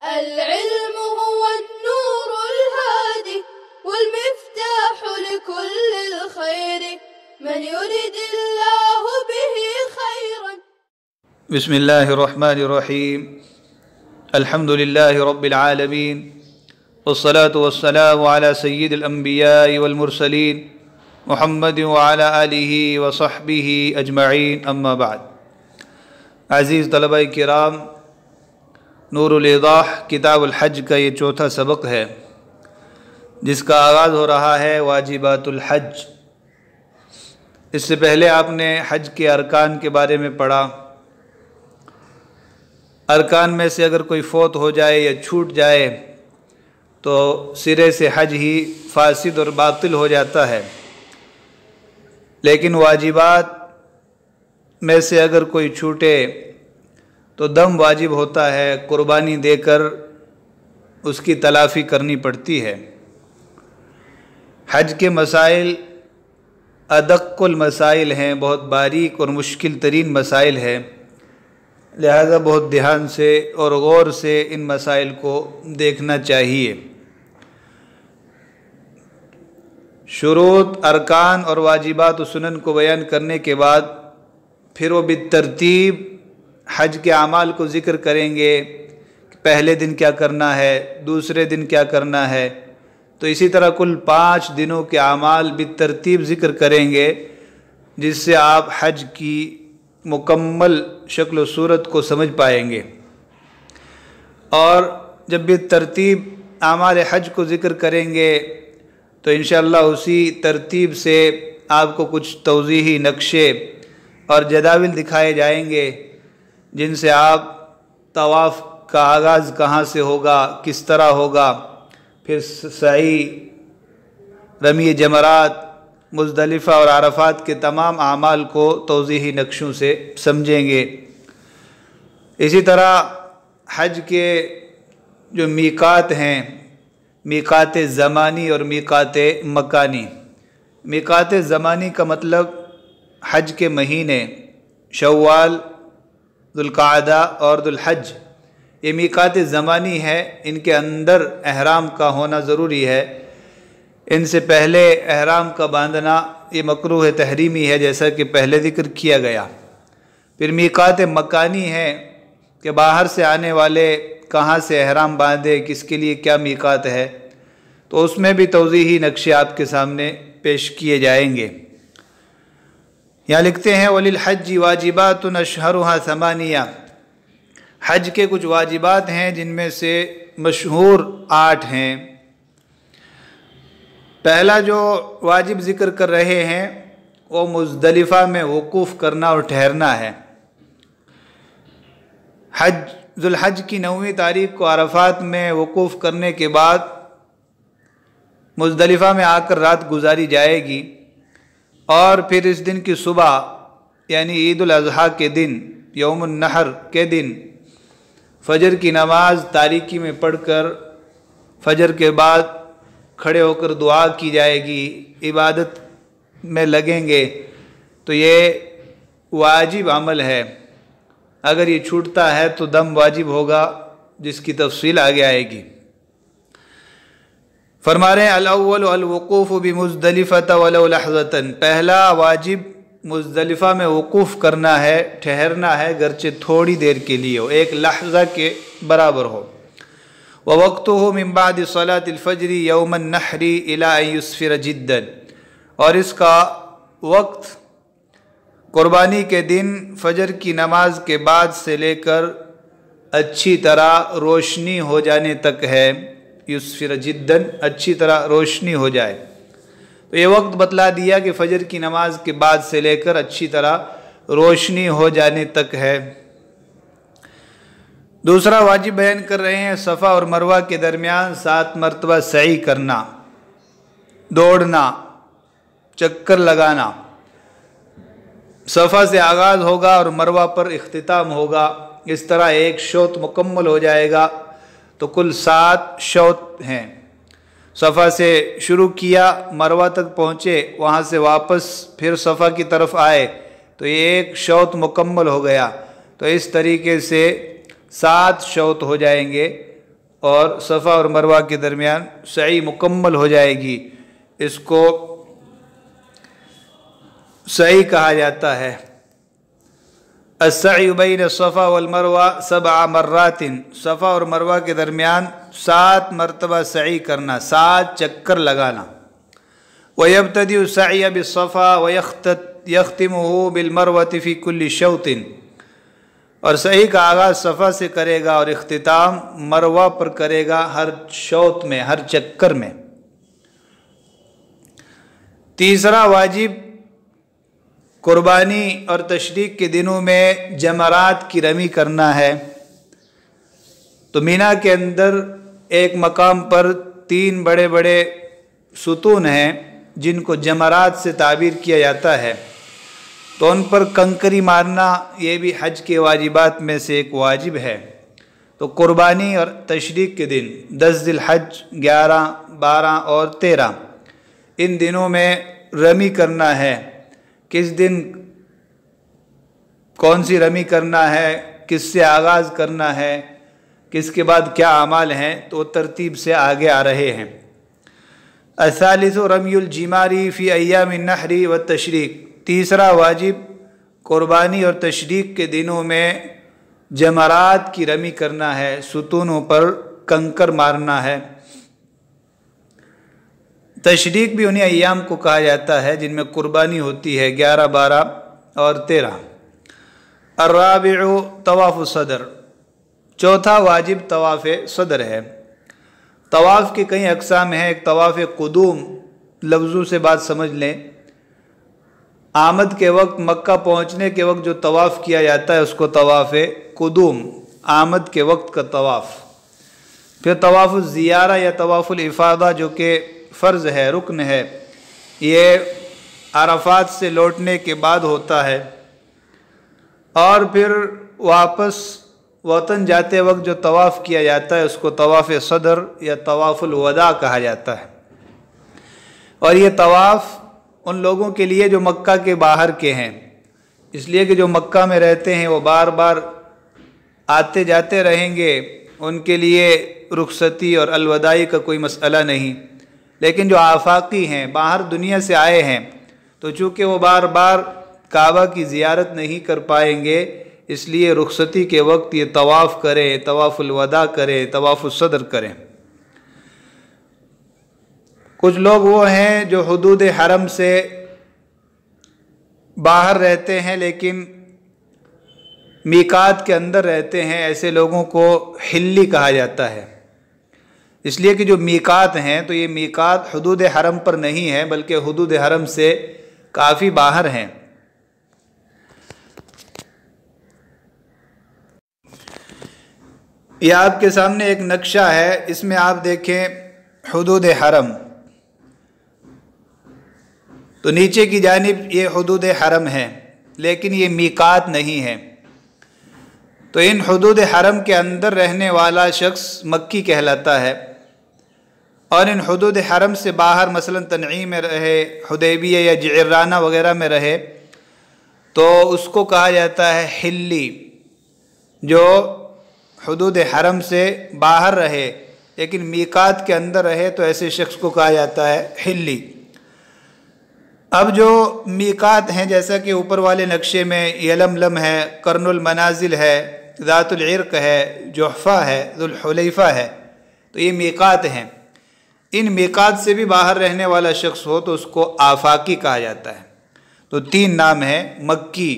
العلم هو النور الهادي والمفتاح لكل الخير من يرد الله به خيرا. بسم الله الرحمن الرحيم. الحمد لله رب العالمين والصلاة والسلام على سيد الأنبياء والمرسلين محمد وعلى آلہ وصحبہ اجمعین، اما بعد. عزیز طلبہ کرام، نور الایضاح کتاب الحج کا یہ چوتھا سبق ہے جس کا آغاز ہو رہا ہے واجبات الحج. اس سے پہلے آپ نے حج کے ارکان کے بارے میں پڑھا. ارکان میں سے اگر کوئی فوت ہو جائے یا چھوٹ جائے تو سرے سے حج ہی فاسد اور باطل ہو جاتا ہے. لیکن واجبات میں سے اگر کوئی چھوٹے تو دم واجب ہوتا ہے، قربانی دے کر اس کی تلافی کرنی پڑتی ہے. حج کے مسائل ادق المسائل ہیں، بہت باریک اور مشکل ترین مسائل ہیں، لہذا بہت دھیان سے اور غور سے ان مسائل کو دیکھنا چاہیے. شروط، ارکان اور واجبات و سنن کو بیان کرنے کے بعد پھر وہ بالترتیب حج کے اعمال کو ذکر کریں گے کہ پہلے دن کیا کرنا ہے، دوسرے دن کیا کرنا ہے. تو اسی طرح کل 5 دنوں کے اعمال بالترتیب ذکر کریں گے جس سے آپ حج کی مکمل شکل و صورت کو سمجھ پائیں گے. اور جب بالترتیب اعمال حج کو ذکر کریں گے تو انشاءاللہ اسی ترتیب سے آپ کو کچھ توضیحی نقشے اور جداول دکھائے جائیں گے جن سے آپ طواف کا آغاز کہاں سے ہوگا، کس طرح ہوگا، پھر سعی، رمی جمرات، مزدلفہ اور عرفات کے تمام اعمال کو توضیحی نقشوں سے سمجھیں گے. اسی طرح حج کے جو میقات ہیں، میقات زمانی اور میقات مکانی. میقات زمانی کا مطلب حج کے مہینے شوال، ذوالقعدہ اور ذوالحج، یہ میقات زمانی ہے. ان کے اندر احرام کا ہونا ضروری ہے. ان سے پہلے احرام کا باندھنا یہ مکروہ تحریمی ہے جیسا کہ پہلے ذکر کیا گیا. پھر میقات مکانی ہے کہ باہر سے آنے والے کہاں سے احرام باندھے، کس کے لیے کیا میقات ہے، تو اس میں بھی توضیحی نقشے آپ کے سامنے پیش کیے جائیں گے. یہاں لکھتے ہیں وَلِلْحَجِّ وَاجِبَاتٌ أَشْهَرُهَا ثَمَانِيَةٌ. حج کے کچھ واجبات ہیں جن میں سے مشہور 8 ہیں. پہلا جو واجب ذکر کر رہے ہیں وہ مزدلفہ میں وقوف کرنا اور ٹھہرنا ہے. ذوالحج کی 9ویں تاریخ کو عرفات میں وقوف کرنے کے بعد مزدلفہ میں آ کر رات گزاری جائے گی، اور پھر اس دن کی صبح یعنی عید الاضحیٰ کے دن، یوم النحر کے دن، فجر کی نماز تاریکی میں پڑھ کر فجر کے بعد کھڑے ہو کر دعا کی جائے گی، عبادت میں لگیں گے. تو یہ واجب عمل ہے. اگر یہ چھوٹتا ہے تو دم واجب ہوگا جس کی تفصیل آگے آئے گی. فرما رہے ہیں الاول الوقوف بمزدلفہ ولو لحظۃ. پہلا واجب مزدلفہ میں وقوف کرنا ہے، ٹھہرنا ہے، گرچہ تھوڑی دیر کے لیے ہو، ایک لحظہ کے برابر ہو. ووقتہ من بعد صلاة الفجر یوم النحر الی ان یسفر جدا. اور اس کا وقت قربانی کے دن فجر کی نماز کے بعد سے لے کر اچھی طرح روشنی ہو جانے تک ہے. یسفر جدا، اچھی طرح روشنی ہو جائے. تو یہ وقت بتلا دیا کہ فجر کی نماز کے بعد سے لے کر اچھی طرح روشنی ہو جانے تک ہے. دوسرا واجب بیان کر رہے ہیں صفا اور مروہ کے درمیان 7 مرتبہ سعی کرنا، دوڑنا، چکر لگانا. صفا سے آغاز ہوگا اور مروہ پر اختتام ہوگا. اس طرح ایک شوط مکمل ہو جائے گا. تو کل 7 شوط ہیں. صفا سے شروع کیا، مروہ تک پہنچے، وہاں سے واپس پھر صفا کی طرف آئے تو یہ ایک شوط مکمل ہو گیا. تو اس طریقے سے 7 شوط ہو جائیں گے اور صفا اور مروہ کے درمیان سعی مکمل ہو جائے گی، اس کو سعی کہا جاتا ہے۔ السعی بین الصفا والمروہ 7 مرات، صفا اور مروہ کے درمیان 7 مرتبہ سعی کرنا، 7 چکر لگانا۔ وَيَبْتَدِئُ السَّعْيَ بِالصَّفَا وَيَخْتِمُهُ بِالْمَرْوَةِ فِي كُلِّ شَوْطٍ، اور سعی کا آغاز صفا سے کرے گا اور اختتام مروہ پر کرے گا، ہر شوط میں، ہر چکر میں۔ تیسرا واجب قربانی اور تشریق کے دنوں میں جمرات کی رمی کرنا ہے۔ تو مینا کے اندر ایک مقام پر 3 بڑے بڑے ستون ہیں جن کو جمرات سے تعبیر کیا جاتا ہے، تو ان پر کنکری مارنا یہ بھی حج کے واجبات میں سے ایک واجب ہے۔ تو قربانی اور تشریق کے دن 10 ذی الحج، 11، 12 اور 13 ان دنوں میں رمی کرنا ہے۔ کس دن کون سی رمی کرنا ہے، کس سے آغاز کرنا ہے، کس کے بعد کیا اعمال ہیں، تو ترتیب سے آگے آ رہے ہیں۔ الثالث رمی الجماری فی ایام النحر والتشریق، تیسرا واجب قربانی اور تشریق کے دنوں میں جمرات کی رمی کرنا ہے، ستونوں پر کنکر مارنا ہے۔ تشریق بھی انہیں ایام کو کہا جاتا ہے جن میں قربانی ہوتی ہے، 11، 12 اور 13۔ الرابع طواف الصدر، چوتھا واجب طواف صدر ہے۔ طواف کی کئی اقسام ہیں، ایک طواف قدوم، لفظوں سے بات سمجھ لیں، آمد کے وقت، مکہ پہنچنے کے وقت جو طواف کیا جاتا ہے اس کو طواف قدوم، آمد کے وقت کا طواف۔ پھر طواف الزیارہ یا طواف الافاضہ جو کہ فرض ہے، رکن ہے، یہ عرفات سے لوٹنے کے بعد ہوتا ہے۔ اور پھر واپس وطن جاتے وقت جو طواف کیا جاتا ہے اس کو طواف صدر یا طواف الوداع کہا جاتا ہے۔ اور یہ طواف ان لوگوں کے لیے جو مکہ کے باہر کے ہیں، اس لیے کہ جو مکہ میں رہتے ہیں وہ بار بار آتے جاتے رہیں گے، ان کے لیے رخصتی اور الوداعی کا کوئی مسئلہ نہیں۔ لیکن جو آفاقی ہیں، باہر دنیا سے آئے ہیں، تو چونکہ وہ بار بار کعبہ کی زیارت نہیں کر پائیں گے، اس لیے رخصتی کے وقت یہ طواف کریں، طواف الوداع کریں، طواف الصدر کریں۔ کچھ لوگ وہ ہیں جو حدود حرم سے باہر رہتے ہیں لیکن میقات کے اندر رہتے ہیں، ایسے لوگوں کو حلی کہا جاتا ہے، اس لیے کہ جو میقات ہیں تو یہ میقات حدود حرم پر نہیں ہے بلکہ حدود حرم سے کافی باہر ہیں۔ یہ آپ کے سامنے ایک نقشہ ہے، اس میں آپ دیکھیں حدود حرم، تو نیچے کی جانب یہ حدود حرم ہے لیکن یہ میقات نہیں ہے۔ تو ان حدود حرم کے اندر رہنے والا شخص مکی کہلاتا ہے، اور ان حدود حرم سے باہر مثلا تنعیم میں رہے، حدیبیہ یا جعرانہ وغیرہ میں رہے تو اس کو کہا جاتا ہے حلی۔ جو حدود حرم سے باہر رہے لیکن میقات کے اندر رہے تو ایسے شخص کو کہا جاتا ہے حلی۔ اب جو میقات ہیں جیسا کہ اوپر والے نقشے میں یلملم ہے، قرن المنازل ہے، ذات العرق ہے، جحفہ ہے، ذو الحلیفہ ہے، تو یہ میقات ہیں۔ ان میقات سے بھی باہر رہنے والا شخص ہو تو اس کو آفاقی کہا جاتا ہے۔ تو 3 نام ہیں، مکی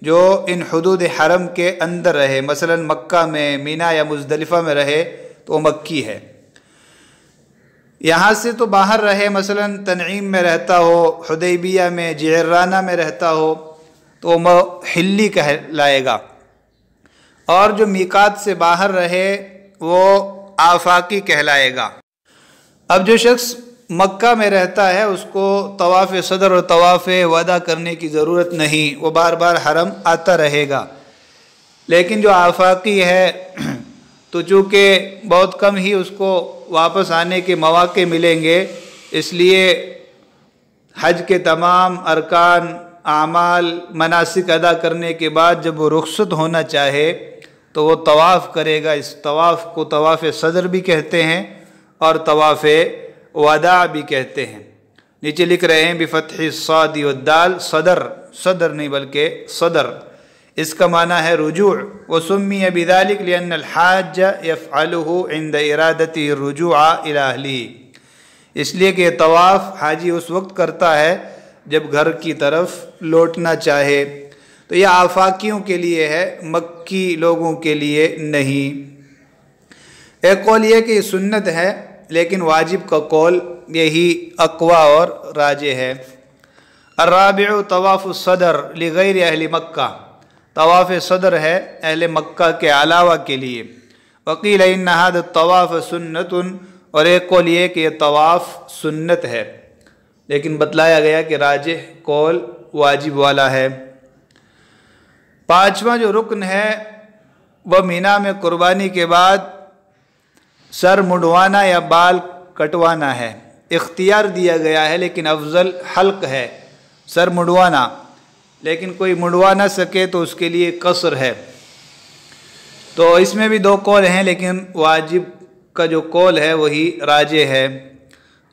جو ان حدود حرم کے اندر رہے، مثلا مکہ میں، مینا یا مزدلفہ میں رہے تو وہ مکی ہے۔ یہاں سے تو باہر رہے، مثلا تنعیم میں رہتا ہو، حدیبیہ میں، جعرانہ میں رہتا ہو تو وہ حلی کہلائے گا، اور جو میقات سے باہر رہے وہ آفاقی کہلائے گا۔ اب جو شخص مکہ میں رہتا ہے اس کو طواف صدر اور طواف وداع کرنے کی ضرورت نہیں، وہ بار بار حرم آتا رہے گا۔ لیکن جو آفاقی ہے تو چونکہ بہت کم ہی اس کو واپس آنے کے مواقع ملیں گے، اس لیے حج کے تمام ارکان، اعمال، مناسک ادا کرنے کے بعد جب وہ رخصت ہونا چاہے تو وہ طواف کرے گا۔ اس طواف کو طواف صدر بھی کہتے ہیں اور طواف وداع بھی کہتے ہیں۔ نیچے لکھ رہے ہیں بفتح الصاد والدال، صدر، صدر نہیں بلکہ صدر، اس کا معنی ہے رجوع۔ وسمی بذلك لأن الحاج يفعله عند ارادته الرجوع الى اهله، اس لیے کہ یہ طواف حاجی اس وقت کرتا ہے جب گھر کی طرف لوٹنا چاہے۔ تو یہ آفاقیوں کے لیے ہے، مکی لوگوں کے لیے نہیں۔ ایک قول یہ کہ یہ سنت ہے، لیکن واجب کا قول یہی اقویٰ اور راجح ہے۔ الرابع طواف الصدر لغیر اہل مکہ، طواف صدر ہے اہل مکہ کے علاوہ کے لیے۔ وقیل ان هذا الطواف سنت، اور ایک قول یہ کہ یہ طواف سنت ہے، لیکن بتلایا گیا کہ راجح قول واجب والا ہے۔ پانچواں جو رکن ہے وہ مینا میں قربانی کے بعد سر مڈوانا یا بال کٹوانا ہے۔ اختیار دیا گیا ہے لیکن افضل حلق ہے، سر مڈوانا، لیکن کوئی مڈوا نہ سکے تو اس کے لیے قصر ہے۔ تو اس میں بھی دو قول ہیں، لیکن واجب کا جو قول ہے وہی راجح ہے۔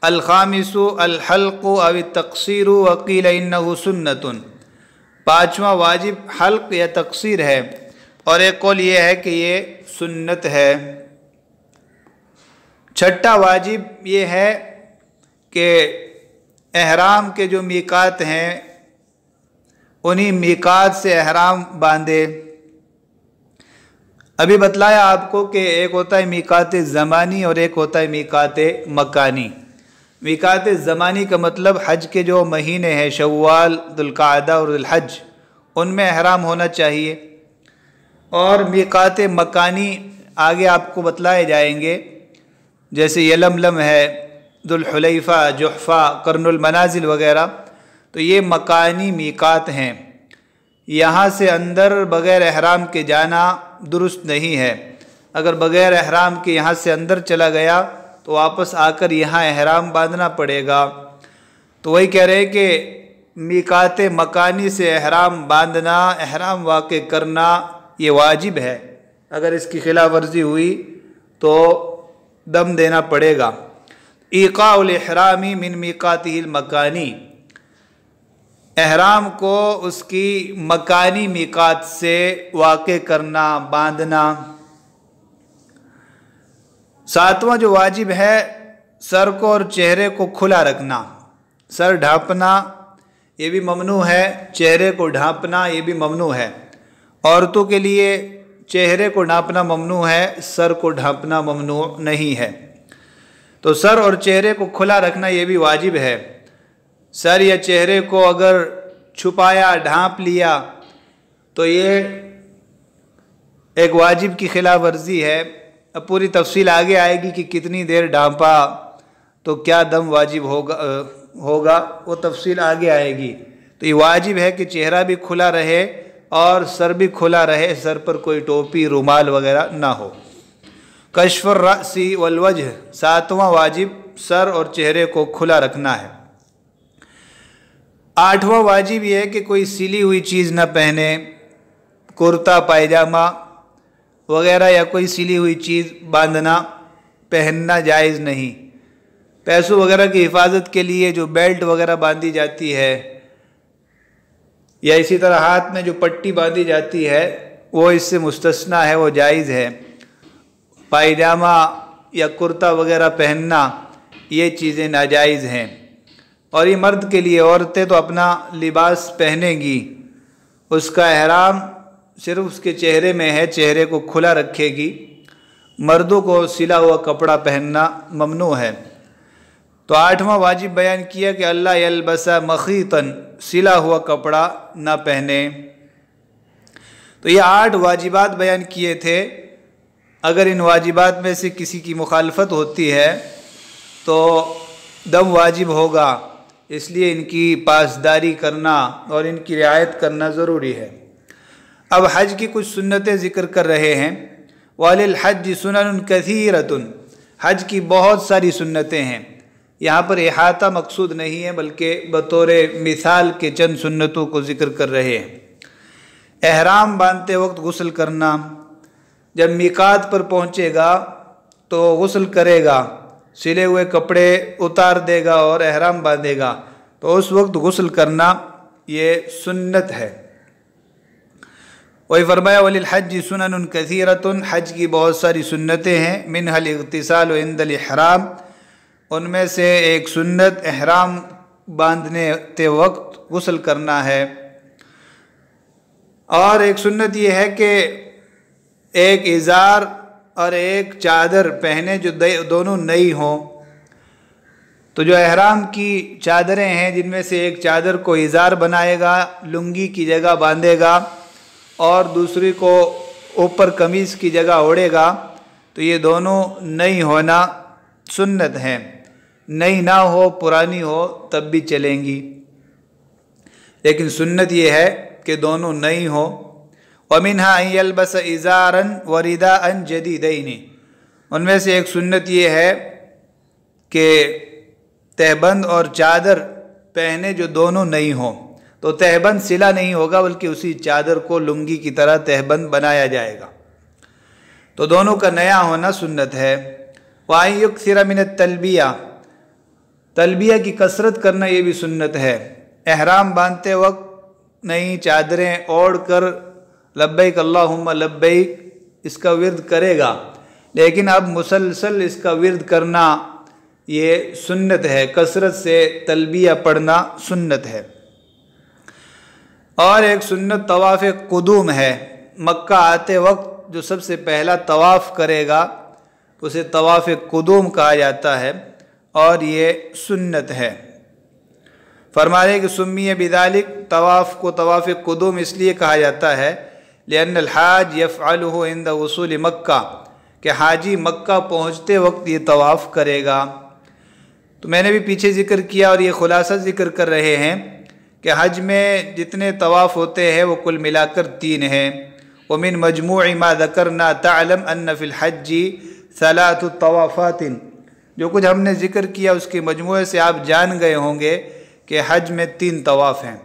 الخامس الحلق او التقصیر وقیل انہ سنت، پانچواں واجب حلق یا تقصیر ہے، اور ایک قول یہ ہے کہ یہ سنت ہے۔ چھٹا واجب یہ ہے کہ احرام کے جو میقات ہیں انہی میقات سے احرام باندھے۔ ابھی بتلایا آپ کو کہ ایک ہوتا ہے میقات زمانی اور ایک ہوتا ہے میقات مکانی۔ میقات زمانی کا مطلب حج کے جو مہینے ہیں شوال، ذوالقعدہ اور ذوالحج، ان میں احرام ہونا چاہیے۔ اور میقات مکانی آگے آپ کو بتلائے جائیں گے، جیسے یلملم ہے، ذوالحلیفہ، جحفہ، قرن المنازل وغیرہ، تو یہ مکانی میقات ہیں۔ یہاں سے اندر بغیر احرام کے جانا درست نہیں ہے۔ اگر بغیر احرام کے یہاں سے اندر چلا گیا تو واپس آ کر یہاں احرام باندھنا پڑے گا۔ تو وہی کہہ رہے کہ میقات مکانی سے احرام باندھنا، احرام واقع کرنا یہ واجب ہے۔ اگر اس کی خلاف ورزی ہوئی تو دم دینا پڑے گا۔ ایقاع الاحرام من میقاتہ المکانی، احرام کو اس کی مکانی میقات سے واقع کرنا، باندھنا۔ ساتواں جو واجب ہے سر کو اور چہرے کو کھلا رکھنا، سر ڈھانپنا یہ بھی ممنوع ہے، چہرے کو ڈھانپنا یہ بھی ممنوع ہے۔ عورتوں کے لیے چہرے کو ڈھانپنا ممنوع ہے، سر کو ڈھانپنا ممنوع نہیں ہے۔ تو سر اور چہرے کو کھلا رکھنا یہ بھی واجب ہے۔ سر یا چہرے کو اگر چھپایا، ڈھانپ لیا تو یہ ایک واجب کی خلاف ورزی ہے۔ اب پوری تفصیل آگے آئے گی کہ کتنی دیر ڈھانپا تو کیا دم واجب ہوگا، وہ تفصیل آگے آئے گی۔ تو یہ واجب ہے کہ چہرہ بھی کھلا رہے اور سر بھی کھلا رہے، سر پر کوئی ٹوپی، رومال وغیرہ نہ ہو۔ کشف الرأس والوجہ، ساتواں واجب سر اور چہرے کو کھلا رکھنا ہے۔ آٹھواں واجب یہ ہے کہ کوئی سلی ہوئی چیز نہ پہنے، کرتا پائجامہ وغیرہ یا کوئی سلی ہوئی چیز باندھنا، پہننا جائز نہیں۔ پیسوں وغیرہ کی حفاظت کے لیے جو بیلٹ وغیرہ باندھی جاتی ہے یا اسی طرح ہاتھ میں جو پٹی باندھی جاتی ہے وہ اس سے مستثنا ہے، وہ جائز ہے۔ پائجامہ یا کرتا وغیرہ پہننا یہ چیزیں ناجائز ہیں۔ اور یہ مرد کے لیے، عورتیں تو اپنا لباس پہنیں گی، اس کا احرام صرف اس کے چہرے میں ہے، چہرے کو کھلا رکھے گی۔ مردوں کو سلا ہوا کپڑا پہننا ممنوع ہے۔ تو آٹھواں واجب بیان کیا کہ اللہ یلبس مخیطاً، سلا ہوا کپڑا نہ پہنے۔ تو یہ 8 واجبات بیان کیے تھے۔ اگر ان واجبات میں سے کسی کی مخالفت ہوتی ہے تو دم واجب ہوگا، اس لیے ان کی پاسداری کرنا اور ان کی رعایت کرنا ضروری ہے۔ اب حج کی کچھ سنتیں ذکر کر رہے ہیں۔ وَلِلْحَجِّ سُنَنٌ كَثِيرَةٌ، حج کی بہت ساری سنتیں ہیں۔ یہاں پر احاطہ مقصود نہیں ہے بلکہ بطور مثال کے چند سنتوں کو ذکر کر رہے ہیں۔ احرام باندھتے وقت غسل کرنا، جب میقات پر پہنچے گا تو غسل کرے گا، سلے ہوئے کپڑے اتار دے گا اور احرام باندھے گا، تو اس وقت غسل کرنا یہ سنت ہے۔ وہی فرمایا وَلِلْحَجِّ سُنَنٌ كَثِيرَةٌ، حج کی بہت ساری سنتیں ہیں، مِنْهَا الْاغْتِسَالُ عِنْدَ الْإِحْرَامِ، ان میں سے ایک سنت احرام باندھنے وقت غسل کرنا ہے، اور ایک سنت یہ ہے کہ ایک ازار اور ایک چادر پہنے جو دونوں نئی ہوں۔ تو جو احرام کی چادریں ہیں جن میں سے ایک چادر کو ازار بنائے گا، لنگی کی جگہ باندھے گا، اور دوسری کو اوپر قمیص کی جگہ اوڑھے گا، تو یہ دونوں نئی ہونا سنت ہیں، نئی نہ ہو پرانی ہو تب بھی چلیں گی، لیکن سنت یہ ہے کہ دونوں نئی ہو۔ وَمِنْهَا أَن يَلْبَسَ إِزَارًا وَرِدَاءً جَدِيدَيْنِ، ان میں سے ایک سنت یہ ہے کہ تہبند اور چادر پہنے جو دونوں نئی ہوں، تو تہبند سلا نہیں ہوگا بلکہ اسی چادر کو لنگی کی طرح تہبند بنایا جائے گا، تو دونوں کا نیا ہونا سنت ہے۔ وَأَن يُكْثِرَ مِنَ التَّلْبِيَةِ، تلبیہ کی کثرت کرنا یہ بھی سنت ہے۔ احرام باندھتے وقت نئی چادریں اوڑھ کر لبیک اللہم لبیک اس کا ورد کرے گا، لیکن اب مسلسل اس کا ورد کرنا یہ سنت ہے، کثرت سے تلبیہ پڑھنا سنت ہے۔ اور ایک سنت طواف قدوم ہے، مکہ آتے وقت جو سب سے پہلا طواف کرے گا اسے طواف قدوم کہا جاتا ہے، اور یہ سنت ہے۔ فرما رہے کہ سمیہ بذالک، طواف کو طواف قدوم اس لیے کہا جاتا ہے لأن الحاج یفعلہ عند وصول مکہ، کہ حاجی مکہ پہنچتے وقت یہ طواف کرے گا۔ تو میں نے بھی پیچھے ذکر کیا اور یہ خلاصہ ذکر کر رہے ہیں کہ حج میں جتنے طواف ہوتے ہیں وہ کل ملا کر 3 ہیں۔ ومن مجموع ما ذکرنا تعلم ان فی الحج 3 طوافات، جو کچھ ہم نے ذکر کیا اس کے مجموعے سے آپ جان گئے ہوں گے کہ حج میں 3 طواف ہیں۔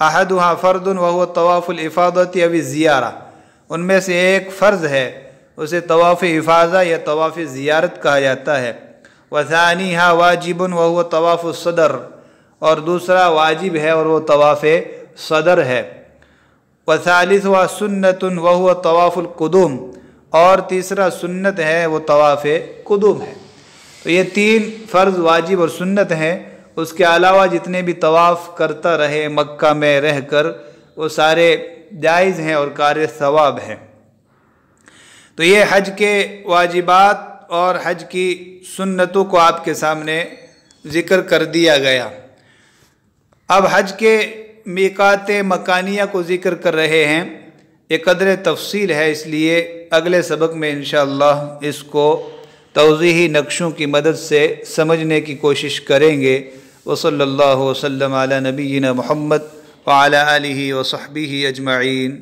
احدها فرض وهو طواف الافاضة او الزیارہ، ان میں سے ایک فرض ہے، اسے طواف افاضہ یا طواف زیارت کہا جاتا ہے۔ وثانیها واجب وهو طواف الصدر، اور دوسرا واجب ہے اور وہ طواف صدر ہے۔ وثالثها سنت وهو طواف القدوم، اور تیسرا سنت ہے وہ طواف قدوم ہے۔ تو یہ 3 فرض، واجب اور سنت ہیں، اس کے علاوہ جتنے بھی طواف کرتا رہے مکہ میں رہ کر وہ سارے جائز ہیں اور کار ثواب ہیں۔ تو یہ حج کے واجبات اور حج کی سنتوں کو آپ کے سامنے ذکر کر دیا گیا۔ اب حج کے میقات مکانیہ کو ذکر کر رہے ہیں، یہ قدر تفصیل ہے، اس لیے اگلے سبق میں انشاءاللہ اس کو توضیحی نقشوں کی مدد سے سمجھنے کی کوشش کریں گے۔ وصلی اللہ وسلم علی نبینا محمد وعلی آلہ وصحبہ اجمعین۔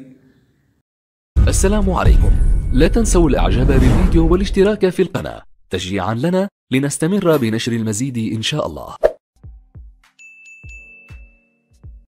السلام عليكم، لا تنسوا الاعجاب بالفيديو والاشتراك في القناة تشجيعا لنا لنستمر بنشر المزيد إن شاء الله.